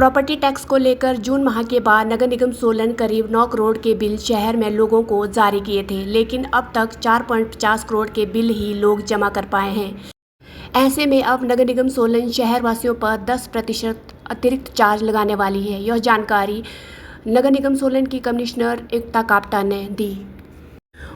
Property tax को लेकर जून माह के बाद नगर निगम सोलन करीब 9 करोड़ के बिल शहर में लोगों को जारी किए थे, लेकिन अब तक 4.50 करोड़ के बिल ही लोग जमा कर पाए हैं। ऐसे में अब नगर निगम सोलन शहर वासियों पर 10% अतिरिक्त चार्ज लगाने वाली है। यह जानकारी नगर निगम सोलन की कमिश्नर एकता कापटा ने दी।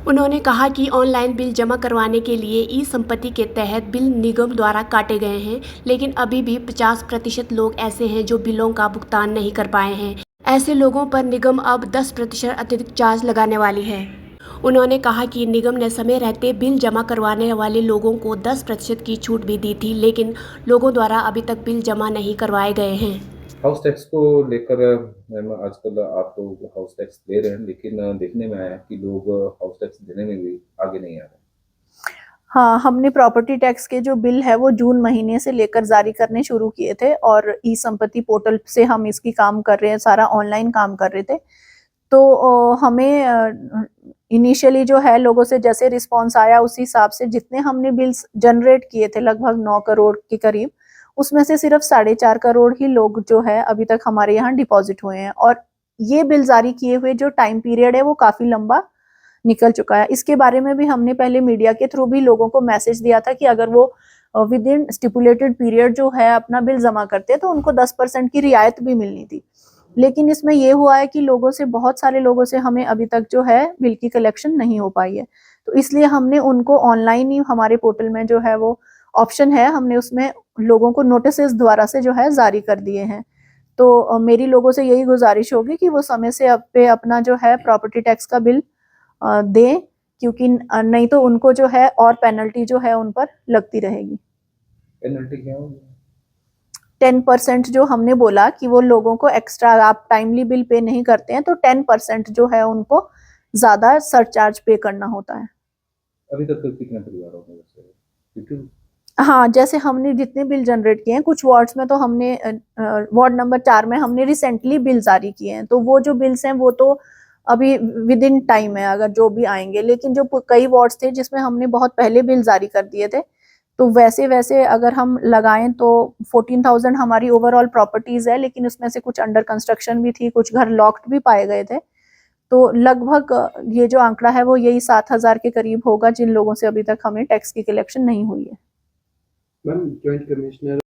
उन्होंने कहा कि ऑनलाइन बिल जमा करवाने के लिए ई संपत्ति के तहत बिल निगम द्वारा काटे गए हैं, लेकिन अभी भी 50% लोग ऐसे हैं जो बिलों का भुगतान नहीं कर पाए हैं। ऐसे लोगों पर निगम अब 10% अतिरिक्त चार्ज लगाने वाली है। उन्होंने कहा कि निगम ने समय रहते बिल जमा करवाने वाले लोगों को 10% की छूट भी दी थी, लेकिन लोगों द्वारा अभी तक बिल जमा नहीं करवाए गए हैं। हाउस टैक्स को लेकर मैम आजकल आप लोग हाउस टैक्स दे रहे हैं, लेकिन देखने में आया कि लोग हाउस टैक्स देने में भी आगे नहीं आ रहे। हाँ, हमने प्रॉपर्टी टैक्स के जो बिल है वो जून महीने से लेकर जारी करने शुरू किए थे और ई संपत्ति पोर्टल से हम इसकी काम कर रहे हैं, सारा ऑनलाइन काम कर रहे थे। तो हमें इनिशियली जो है लोगों से जैसे रिस्पांस आया उस हिसाब से जितने हमने बिल्स जनरेट किए थे लगभग 9 करोड़ के करीब, उसमें से सिर्फ 4.5 करोड़ ही लोग जो है अभी तक हमारे यहाँ डिपॉजिट हुए हैं। और ये बिल जारी किए हुए जो टाइम पीरियड है वो काफी लंबा निकल चुका है। इसके बारे में भी हमने पहले मीडिया के थ्रू भी लोगों को मैसेज दिया था कि अगर वो विद इन स्टिपुलेटेड पीरियड जो है अपना बिल जमा करते तो उनको 10% की रियायत भी मिलनी थी। लेकिन इसमें ये हुआ है कि लोगों से, बहुत सारे लोगों से हमें अभी तक जो है बिल की कलेक्शन नहीं हो पाई है। तो इसलिए हमने उनको ऑनलाइन ही हमारे पोर्टल में जो है वो ऑप्शन है, हमने उसमें लोगों को नोटिसेस द्वारा से जो है जारी कर दिए हैं। तो मेरी लोगों से यही गुजारिश होगी कि वो समय से पे अपना जो है प्रॉपर्टी टैक्स का बिल दें, क्योंकि नहीं तो उनको जो है और पेनल्टी जो है उन पर लगती रहेगी। पेनल्टी क्या होगी? 10% जो हमने बोला कि वो लोगों को एक्स्ट्रा, आप टाइमली बिल पे नहीं करते हैं तो 10% जो है उनको ज्यादा सरचार्ज पे करना होता है। अभी तक कितने परिवारों में वैसे? हाँ, जैसे हमने जितने बिल जनरेट किए हैं, कुछ वार्ड्स में तो हमने वार्ड नंबर 4 में हमने रिसेंटली बिल जारी किए हैं, तो वो जो बिल्स हैं वो तो अभी विद इन टाइम है अगर जो भी आएंगे। लेकिन जो कई वार्ड्स थे जिसमें हमने बहुत पहले बिल जारी कर दिए थे, तो वैसे वैसे अगर हम लगाएं तो 14,000 हमारी ओवरऑल प्रॉपर्टीज है, लेकिन उसमें से कुछ अंडर कंस्ट्रक्शन भी थी, कुछ घर लॉक्ड भी पाए गए थे। तो लगभग ये जो आंकड़ा है वो यही 7,000 के करीब होगा जिन लोगों से अभी तक हमें टैक्स की कलेक्शन नहीं हुई है। Ma'am, joint commissioner